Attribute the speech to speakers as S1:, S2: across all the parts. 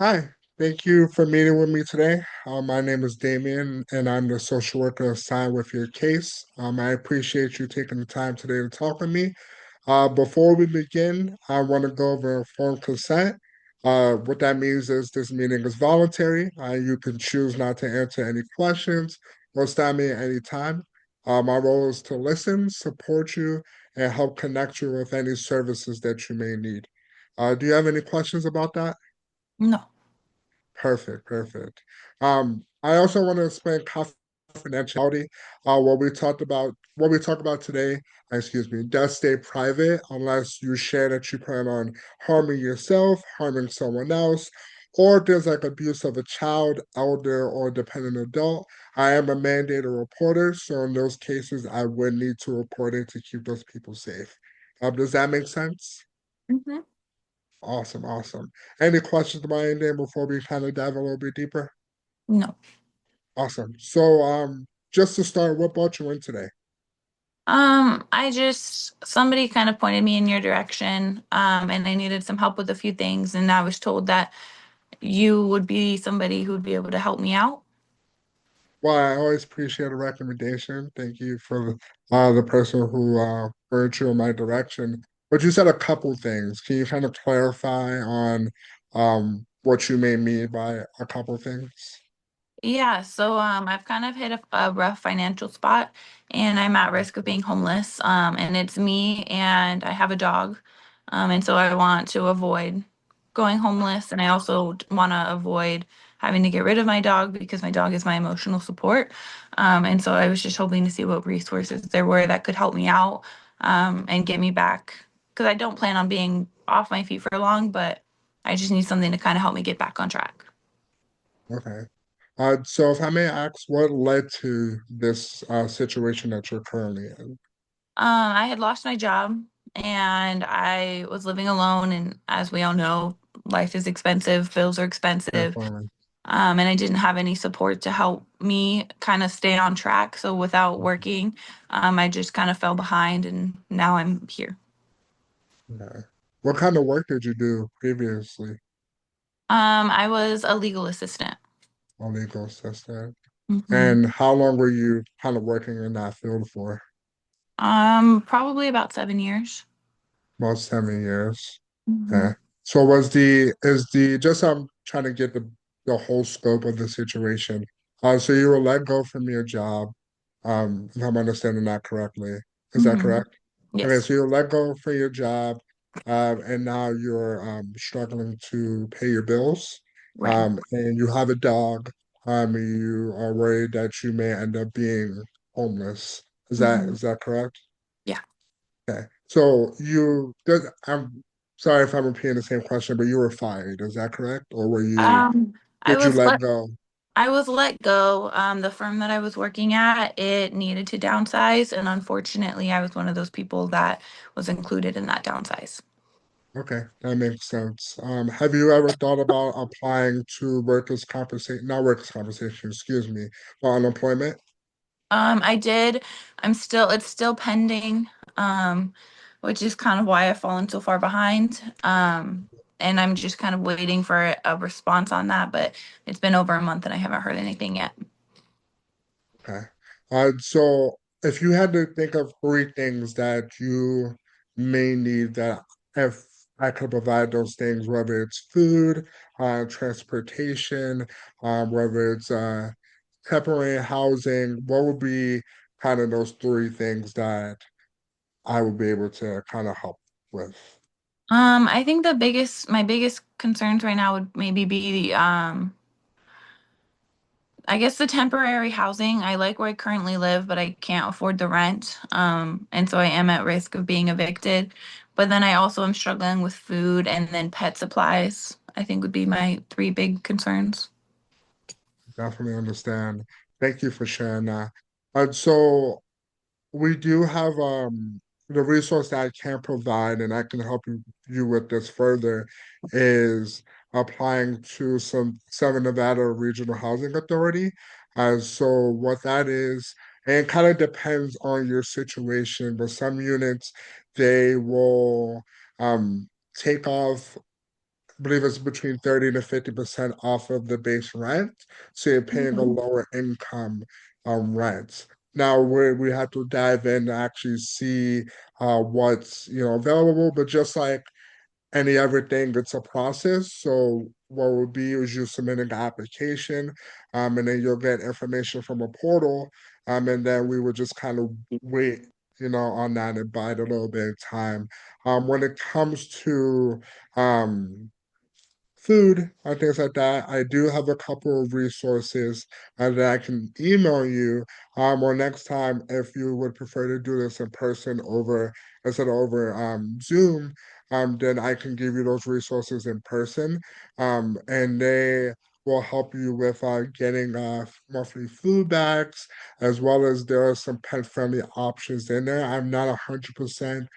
S1: Hi, thank you for meeting with me today. My name is Damien, and I'm the social worker assigned with your case. I appreciate you taking the time today to talk with me. Before we begin, I want to go over informed consent. What that means is this meeting is voluntary. You can choose not to answer any questions or stop me at any time. My role is to listen, support you, and help connect you with any services that you may need. Do you have any questions about that?
S2: No.
S1: Perfect, perfect. I also want to explain confidentiality. What we talk about today, excuse me, does stay private unless you share that you plan on harming yourself, harming someone else, or if there's like abuse of a child, elder, or dependent adult. I am a mandated reporter, so in those cases, I would need to report it to keep those people safe. Does that make sense?
S2: Hmm.
S1: Awesome, awesome. Any questions about anything before we kind of dive a little bit deeper?
S2: No.
S1: Awesome. So, just to start, what brought you in today?
S2: Somebody kind of pointed me in your direction, and I needed some help with a few things, and I was told that you would be somebody who would be able to help me out.
S1: Well, I always appreciate a recommendation. Thank you for the person who brought you in my direction. But you said a couple things. Can you kind of clarify on what you may mean by a couple things?
S2: Yeah, so I've kind of hit a rough financial spot, and I'm at risk of being homeless. And it's me, and I have a dog, and so I want to avoid going homeless, and I also want to avoid having to get rid of my dog because my dog is my emotional support. And so I was just hoping to see what resources there were that could help me out, and get me back because I don't plan on being off my feet for long, but I just need something to kind of help me get back on track.
S1: Okay. So if I may ask, what led to this situation that you're currently in?
S2: I had lost my job and I was living alone. And as we all know, life is expensive, bills are expensive.
S1: Definitely.
S2: And I didn't have any support to help me kind of stay on track. So without working, I just kind of fell behind and now I'm here.
S1: Okay. What kind of work did you do previously?
S2: I was a legal assistant.
S1: On legal assistant.
S2: Hmm.
S1: And how long were you kind of working in that field for?
S2: Probably about 7 years.
S1: About 7 years.
S2: Hmm.
S1: Okay. So just I'm trying to get the whole scope of the situation. So you were let go from your job, if I'm understanding that correctly. Is that
S2: Hmm.
S1: correct? Okay,
S2: Yes.
S1: so you're let go from your job, and now you're struggling to pay your bills.
S2: Right.
S1: And you have a dog. You are worried that you may end up being homeless. Is that
S2: Hmm.
S1: is that correct?
S2: Yeah.
S1: Okay. I'm sorry if I'm repeating the same question, but you were fired, is that correct? Or
S2: Um, I
S1: did you
S2: was
S1: let
S2: let
S1: go?
S2: I was let go. The firm that I was working at, it needed to downsize, and unfortunately, I was one of those people that was included in that downsize.
S1: Okay, that makes sense. Have you ever thought about applying to not workers' compensation, excuse me, but unemployment?
S2: I did. It's still pending, which is kind of why I've fallen so far behind. And I'm just kind of waiting for a response on that, but it's been over a month and I haven't heard anything yet.
S1: Okay. So if you had to think of three things that you may need that if I could provide those things, whether it's food, transportation, whether it's temporary housing, what would be kind of those three things that I would be able to kind of help with?
S2: I think my biggest concerns right now would maybe be I guess the temporary housing. I like where I currently live, but I can't afford the rent. And so I am at risk of being evicted. But then I also am struggling with food and then pet supplies, I think would be my three big concerns.
S1: Definitely understand. Thank you for sharing that. So we do have the resource that I can provide, and I can help you with this further, is applying to some Southern Nevada Regional Housing Authority. So what that is, and it kind of depends on your situation, but some units they will take off believe it's between 30 to 50% off of the base rent. So you're paying a
S2: Mhm.
S1: lower income rent. Now we have to dive in to actually see what's available, but just like any other thing, it's a process. So what will be is you submitting an application, and then you'll get information from a portal, and then we would just kind of wait, on that and bide a little bit of time. When it comes to um food and things like that, I do have a couple of resources that I can email you. Or next time, if you would prefer to do this in person over instead of over Zoom, then I can give you those resources in person. And they will help you with getting monthly food bags, as well as there are some pet-friendly options in there. I'm not 100%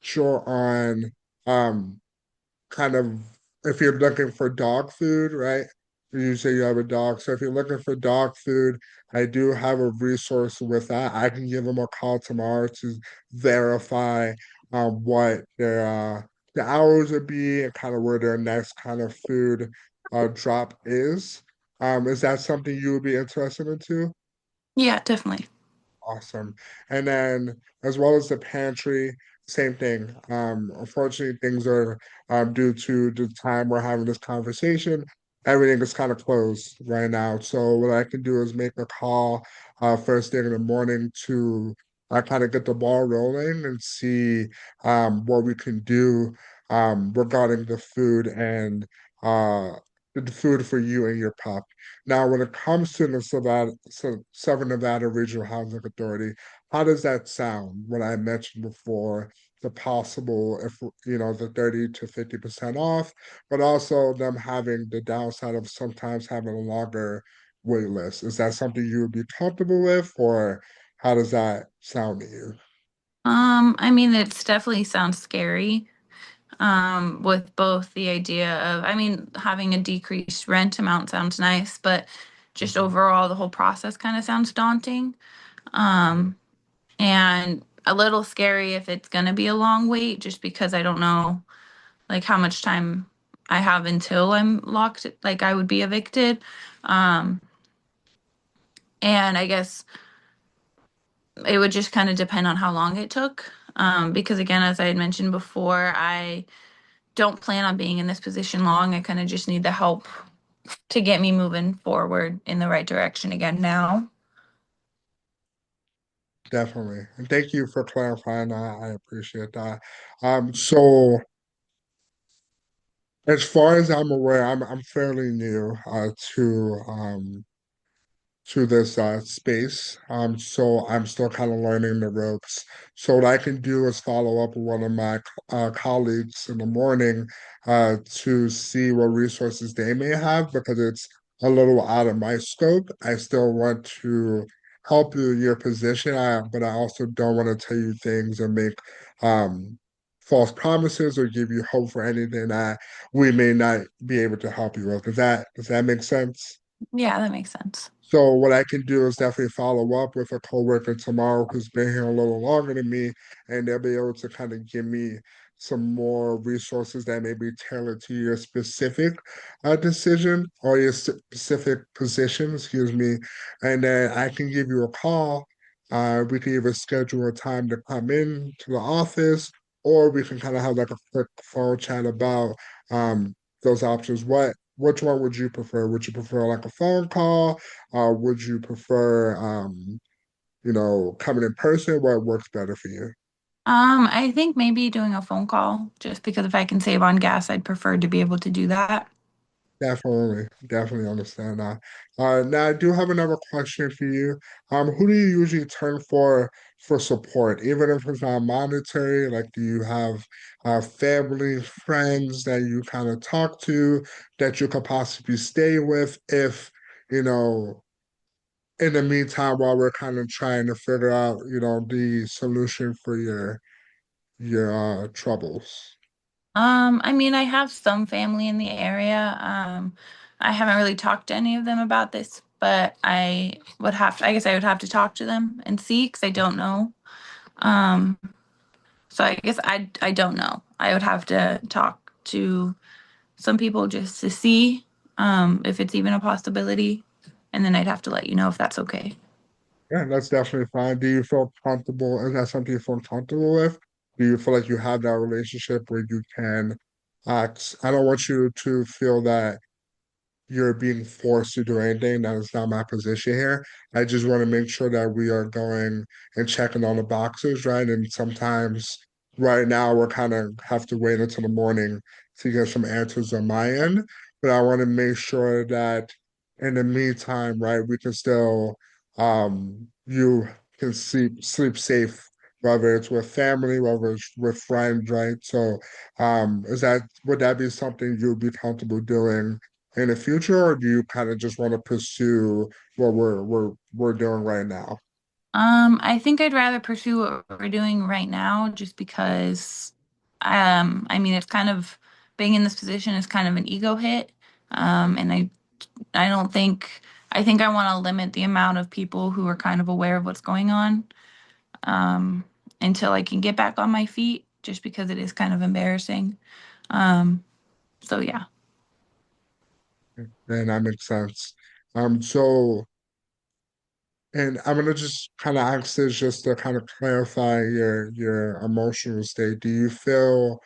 S1: sure on kind of if you're looking for dog food, right? You say you have a dog. So if you're looking for dog food, I do have a resource with that. I can give them a call tomorrow to verify what their the hours would be and kind of where their next kind of food drop is. Is that something you would be interested in too?
S2: Yeah, definitely.
S1: Awesome. And then as well as the pantry, same thing. Unfortunately, things are due to the time we're having this conversation, everything is kind of closed right now. So what I can do is make a call first thing in the morning to kind of get the ball rolling and see what we can do regarding the food for you and your pup. Now, when it comes to the Southern Nevada Regional Housing Authority, how does that sound? What I mentioned before, the possible, if the 30 to 50% off, but also them having the downside of sometimes having a longer wait list. Is that something you would be comfortable with, or how does that sound to you?
S2: I mean, it's definitely sounds scary. With both the idea of, I mean, having a decreased rent amount sounds nice, but just
S1: Mhm.
S2: overall, the whole process kind of sounds daunting. Um, and a little scary if it's gonna be a long wait, just because I don't know like how much time I have until I'm locked, like I would be evicted. Um, and I guess it would just kind of depend on how long it took. Because again, as I had mentioned before, I don't plan on being in this position long. I kind of just need the help to get me moving forward in the right direction again now.
S1: Definitely. And thank you for clarifying that. I appreciate that. So as far as I'm aware, I'm fairly new to this space. So I'm still kind of learning the ropes. So what I can do is follow up with one of my colleagues in the morning to see what resources they may have because it's a little out of my scope. I still want to help you in your position, but I also don't want to tell you things and make false promises or give you hope for anything that we may not be able to help you with. Does that make sense?
S2: Yeah, that makes sense.
S1: So what I can do is definitely follow up with a coworker tomorrow who's been here a little longer than me, and they'll be able to kind of give me some more resources that may be tailored to your specific decision or your specific position, excuse me, and then I can give you a call. We can either schedule a time to come in to the office, or we can kind of have like a quick phone chat about um, those options. Which one would you prefer? Would you prefer like a phone call? Would you prefer, coming in person? What works better for you?
S2: I think maybe doing a phone call, just because if I can save on gas, I'd prefer to be able to do that.
S1: Definitely, definitely understand that. Now I do have another question for you. Who do you usually turn for support, even if it's not monetary? Like, do you have family, friends that you kind of talk to that you could possibly stay with if, you know, in the meantime, while we're kind of trying to figure out, the solution for your troubles?
S2: I mean, I have some family in the area. I haven't really talked to any of them about this, but I guess I would have to talk to them and see because I don't know. So I guess I don't know. I would have to talk to some people just to see if it's even a possibility. And then I'd have to let you know if that's okay.
S1: Yeah, that's definitely fine. Do you feel comfortable? Is that something you feel comfortable with? Do you feel like you have that relationship where you can ask? I don't want you to feel that you're being forced to do anything. That is not my position here. I just want to make sure that we are going and checking on the boxes, right? And sometimes right now we're kind of have to wait until the morning to get some answers on my end. But I want to make sure that in the meantime, right, we can still you can sleep safe, whether it's with family, whether it's with friends, right? So is that would that be something you'd be comfortable doing in the future, or do you kind of just want to pursue what we're doing right now?
S2: I think I'd rather pursue what we're doing right now just because I mean it's kind of being in this position is kind of an ego hit. And I don't think I think I want to limit the amount of people who are kind of aware of what's going on um until I can get back on my feet just because it is kind of embarrassing. Um, so yeah.
S1: And that makes sense. So, and I'm gonna just kind of ask this just to kind of clarify your emotional state. Do you feel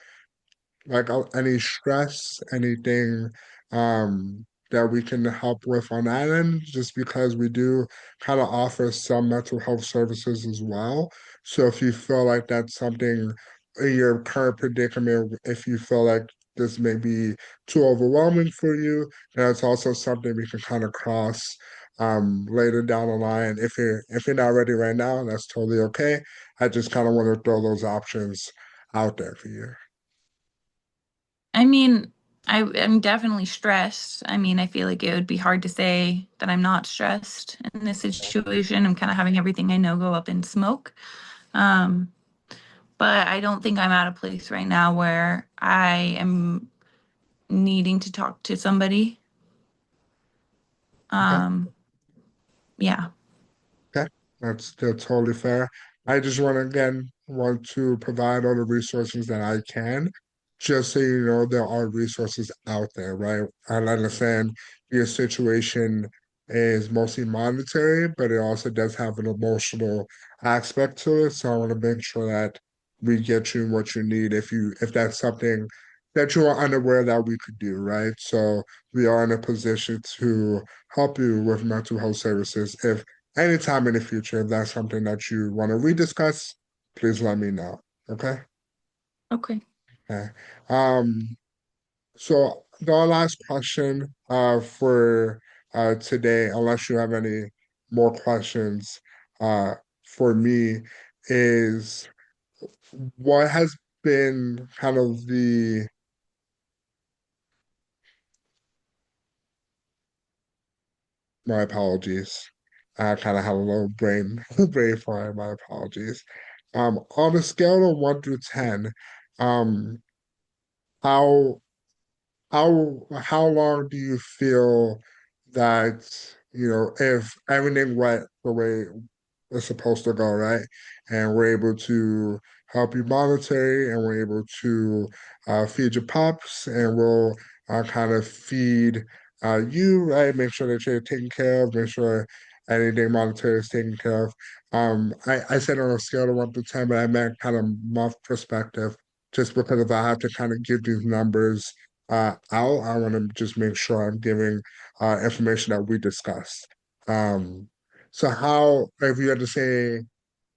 S1: like any stress, anything that we can help with on that end, just because we do kind of offer some mental health services as well. So if you feel like that's something in your current predicament, if you feel like this may be too overwhelming for you, that's also something we can kind of cross later down the line. If you're not ready right now, that's totally okay. I just kind of want to throw those options out there for you.
S2: I mean, I'm definitely stressed. I mean, I feel like it would be hard to say that I'm not stressed in this situation. I'm kind of having everything I know go up in smoke. Um, but I don't think I'm at a place right now where I am needing to talk to somebody.
S1: Okay.
S2: Um, yeah.
S1: Okay, that's totally fair. I just want to provide all the resources that I can, just so you know there are resources out there, right? I understand your situation is mostly monetary, but it also does have an emotional aspect to it. So I want to make sure that we get you what you need if that's something that you are unaware that we could do, right? So we are in a position to help you with mental health services if anytime in the future, if that's something that you want to rediscuss, please let me know. Okay?
S2: Okay.
S1: Okay. Um, so the last question for today, unless you have any more questions for me, is what has been kind of the my apologies. I kind of have a little brain fry. My apologies. On a scale of 1 through 10, um, how how long do you feel that, if everything went the way it's supposed to go, right? And we're able to help you monetary and we're able to feed your pups and we'll kind of feed you, right? Make sure that you're taken care of, make sure anything monetary is taken care of. I said on a scale of 1 to 10, but I meant kind of month perspective, just because if I have to kind of give these numbers out, I want to just make sure I'm giving information that we discussed. Um, so how, if you had to say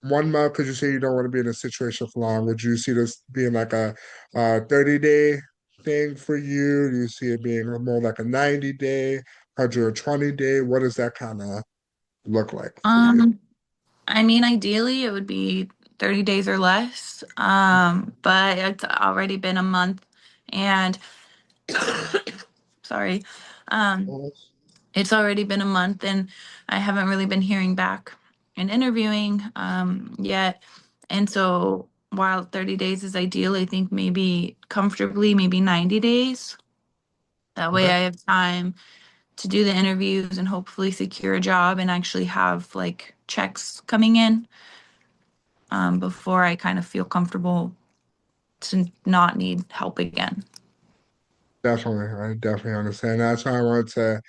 S1: 1 month, because you say you don't want to be in a situation for long, would you see this being like a 30-day thing for you? Do you see it being more like a 90-day, 120-day? What does that kind of look like for you?
S2: Um, I mean, ideally it would be 30 days or less. But it's already been a month and sorry. Um, it's already been a month and I haven't really been hearing back and interviewing yet. And so while 30 days is ideal, I think maybe comfortably, maybe 90 days. That way
S1: Okay.
S2: I have time to do the interviews and hopefully secure a job and actually have like checks coming in before I kind of feel comfortable to not need help again.
S1: Definitely, I definitely understand. That's why I wanted to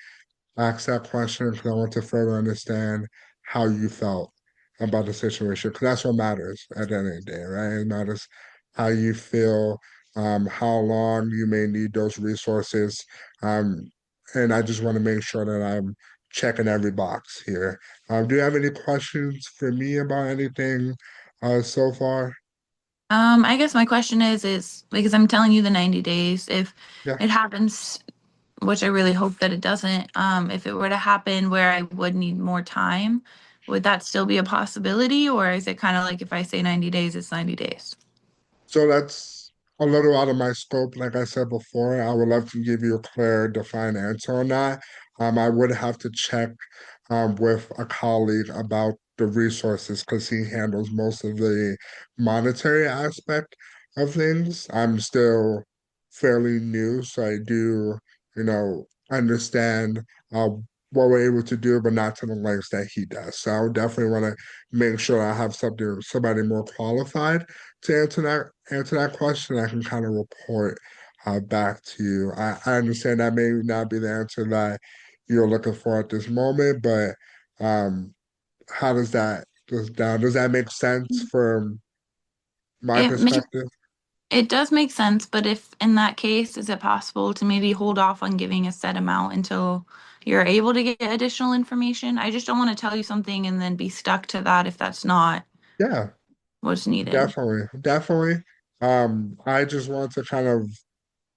S1: ask that question because I want to further understand how you felt about the situation because that's what matters at the end of the day, right? It matters how you feel, how long you may need those resources, um, and I just want to make sure that I'm checking every box here. Do you have any questions for me about anything so far?
S2: I guess my question is because I'm telling you the 90 days, if
S1: Yeah.
S2: it happens, which I really hope that it doesn't, if it were to happen where I would need more time, would that still be a possibility, or is it kind of like if I say 90 days, it's 90 days?
S1: So that's a little out of my scope. Like I said before, I would love to give you a clear, defined answer on that. I would have to check with a colleague about the resources because he handles most of the monetary aspect of things. I'm still fairly new, so I do, understand uh, what we're able to do, but not to the lengths that he does. So I would definitely want to make sure I have somebody more qualified to answer that question. I can kind of report back to you. I understand that may not be the answer that you're looking for at this moment, but um, how does that make sense from my
S2: It makes
S1: perspective?
S2: it does make sense, but if in that case, is it possible to maybe hold off on giving a set amount until you're able to get additional information? I just don't want to tell you something and then be stuck to that if that's not
S1: Yeah,
S2: what's needed.
S1: definitely, definitely. I just want to kind of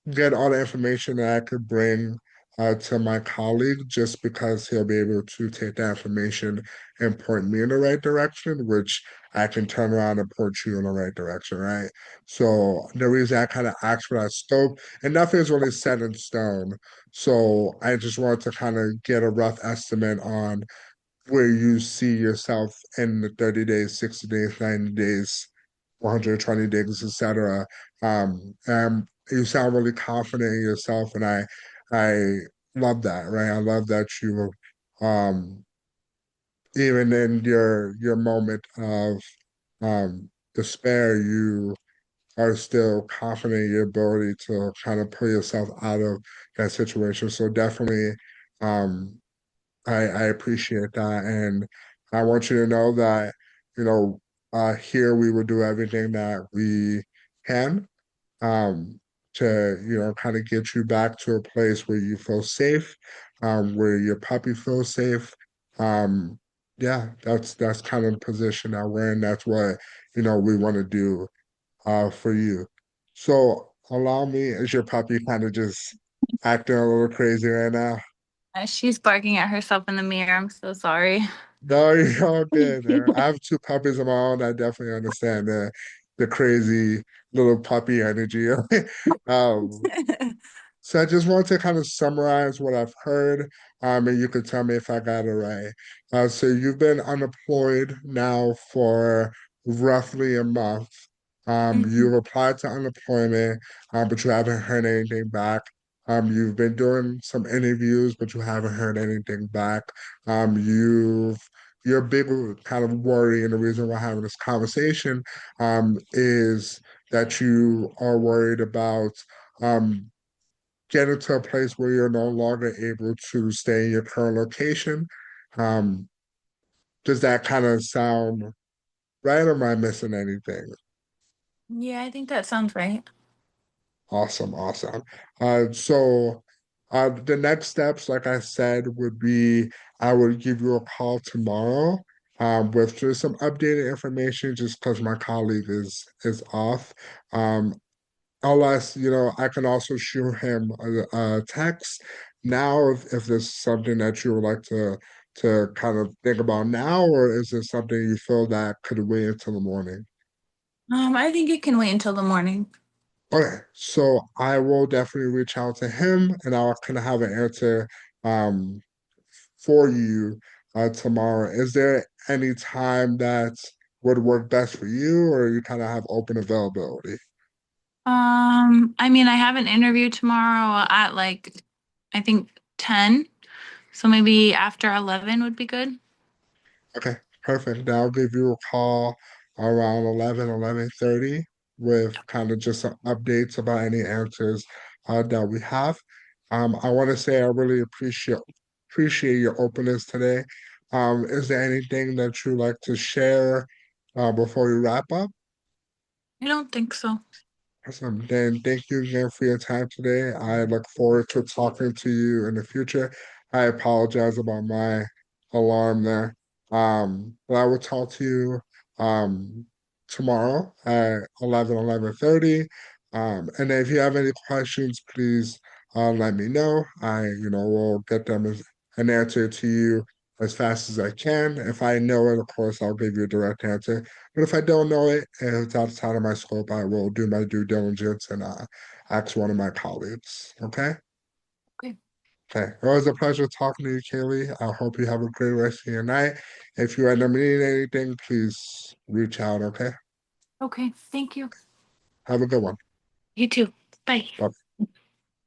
S1: get all the information that I could bring to my colleague just because he'll be able to take that information and point me in the right direction, which I can turn around and point you in the right direction, right? So the reason I kind of asked for that scope, and nothing's really set in stone. So I just wanted to kind of get a rough estimate on where you see yourself in the 30 days, 60 days, 90 days, 120 days, etc. And you sound really confident in yourself, and I love that, right? I love that you um even in your moment of despair, you are still confident in your ability to kind of pull yourself out of that situation. So definitely um I appreciate that, and I want you to know that, you know, here we will do everything that we can um, to, kind of get you back to a place where you feel safe, where your puppy feels safe. Um, yeah, that's kind of the position that we're in. That's what, we want to do for you. So allow me, is your puppy kind of just acting a little crazy right now?
S2: She's barking at herself in the mirror. I'm so sorry.
S1: No, you're all good, man. I have two puppies of my own. I definitely understand the crazy little puppy energy. Um, so I just want to kind of summarize what I've heard, and you could tell me if I got it right. So you've been unemployed now for roughly a month. You've
S2: Mhm.
S1: applied to unemployment, but you haven't heard anything back. You've been doing some interviews, but you haven't heard anything back. Your big kind of worry, and the reason we're having this conversation, is that you are worried about um, getting to a place where you're no longer able to stay in your current location. Um, does that kind of sound right, or am I missing anything?
S2: Yeah, I think that sounds right.
S1: Awesome, awesome. The next steps, like I said, would be I would give you a call tomorrow with just some updated information, just because my colleague is off. Um, Unless, I can also shoot him a text now if there's something that you would like to kind of think about now, or is there something you feel that could wait until the morning?
S2: I think it can wait until the morning.
S1: Okay, so I will definitely reach out to him and I'll kind of have an answer um for you tomorrow. Is there any time that would work best for you, or you kind of have open availability?
S2: I mean, I have an interview tomorrow at like, I think 10. So maybe after 11 would be good.
S1: Okay, perfect. Then I'll give you a call around 11, 11:30 with kind of just some updates about any answers that we have. I want to say I really appreciate your openness today. Is there anything that you'd like to share before we wrap up?
S2: I don't think so.
S1: Awesome. Then thank you again for your time today. I look forward to talking to you in the future. I apologize about my alarm there. But I will talk to you tomorrow at 11:30. And then if you have any questions, please let me know. Will get them as an answer to you as fast as I can. If I know it, of course, I'll give you a direct answer. But if I don't know it and it's outside of my scope, I will do my due diligence and ask one of my colleagues. Okay?
S2: Okay.
S1: Okay. It was a pleasure talking to you, Kaylee. I hope you have a great rest of your night. If you end up needing anything, please reach out. Okay?
S2: Okay. Thank you.
S1: Have a good one.
S2: You too. Bye.
S1: Bye.